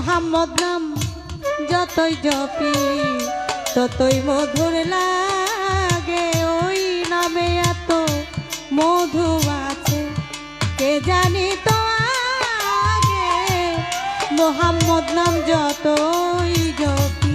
মোহাম্মদ নাম যতই জপি ততই মধুর লাগে। ওই নামে এত মধু আছে কে জানি তো আগে। মোহাম্মদ নাম যতই জপি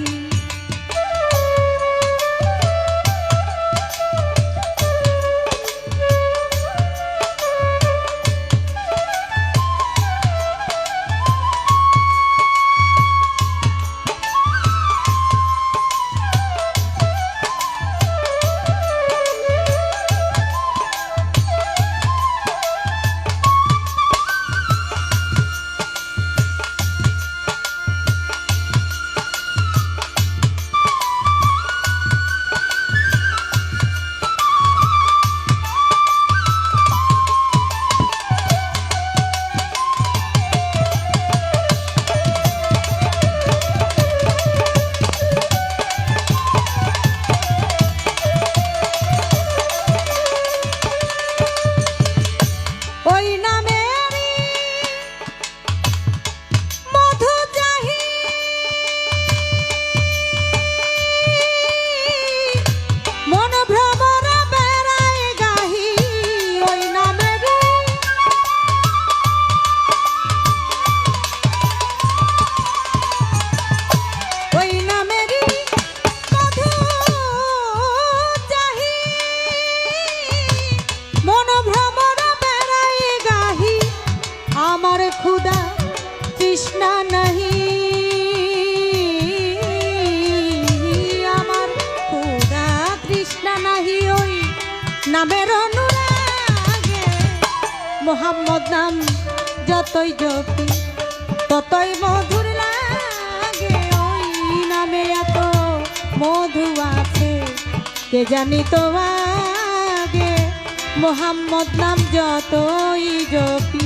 खुदा तृष्णा नहीं आमार खुदा तृष्णा नहीं ओई नामेर अनुरागे। मोहम्मद नाम যতই জপি ততই মধুর লাগে। ওই নামে এত মধু আছে কে জানি তো আগে। মোহাম্মদ নাম যতই জপি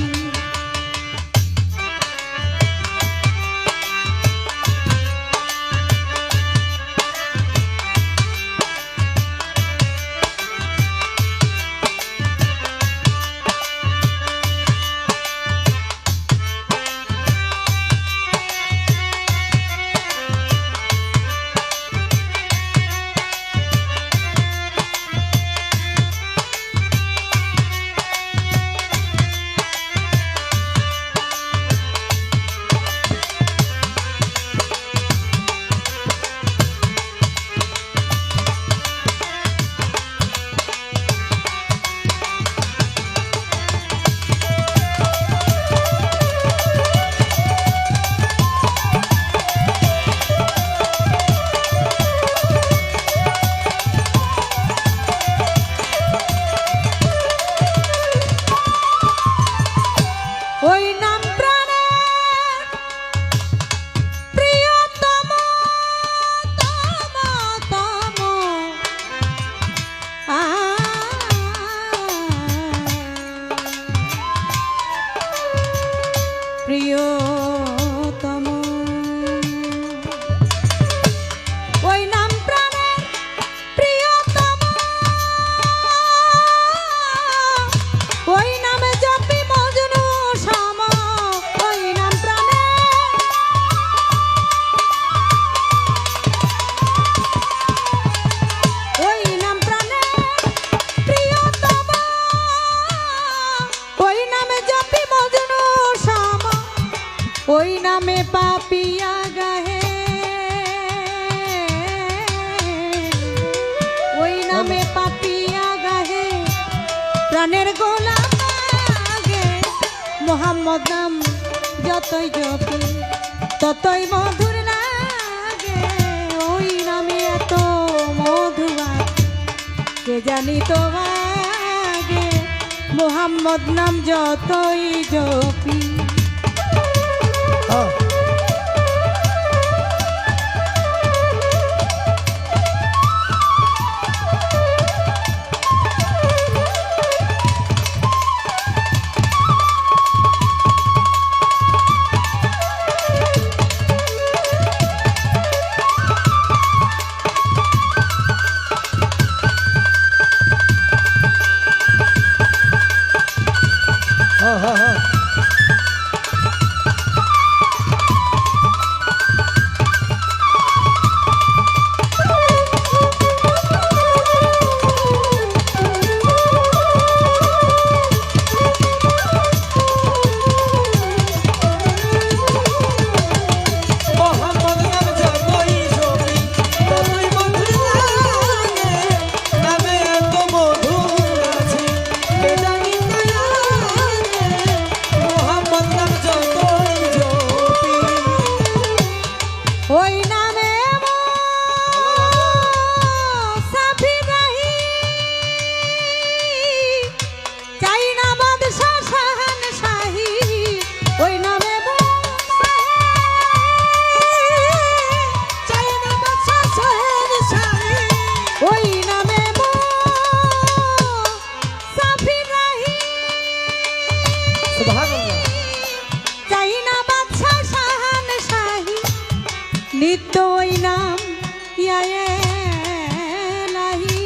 প্রিয়তম ওই নাম প্রাণের প্রিয়তম ওই নামে জপি মজনু সম ওই নাম প্রাণের ওই নাম প্রাণের প্রিয়তম ওই নামে জপি মজনু সম ওই নামে পাপিয়া গাহে ওই নামে পাপিয়া গাহে প্রাণের গোলাম লাগে। মোহাম্মদ নাম যতই জপি ততই মধুর লাগে। ওই নামে এত মধু কে জানি তো আগে। মোহাম্মদ নাম যতই জপি নিত্য ওই নাম ইয়ায়ে লাহি,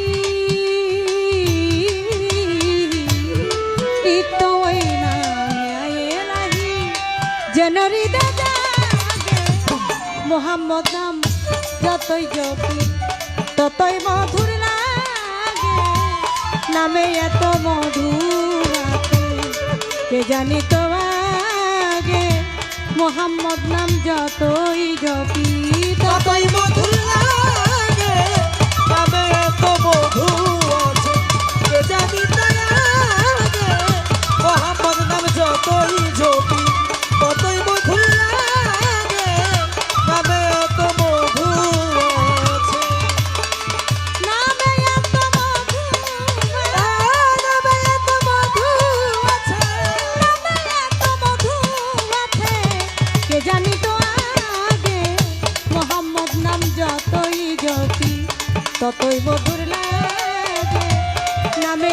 নিত্য ওই নাম ইয়ায়ে লাহি, যেন হৃদয় জাগে মোহাম্মদ নাম যতই জপি ততই মধুর লাগে, নামে এত মধু আছে কে জানি তো আগে, মোহাম্মদ নাম যতই জপি ততই মধুর লাগে, নামে এত মধু আছে কে জানি তো আগে, মোহাম্মদ নাম যতই জপি ততই মধুর লাগে, নামে এত মধু আছে। নামে এত মধু, নামে এত মধু আছে, নামে এত মধু আছে কে জানি তো আগে, মোহাম্মদ নাম যতই জপি ততই মধুর লাগে, নামে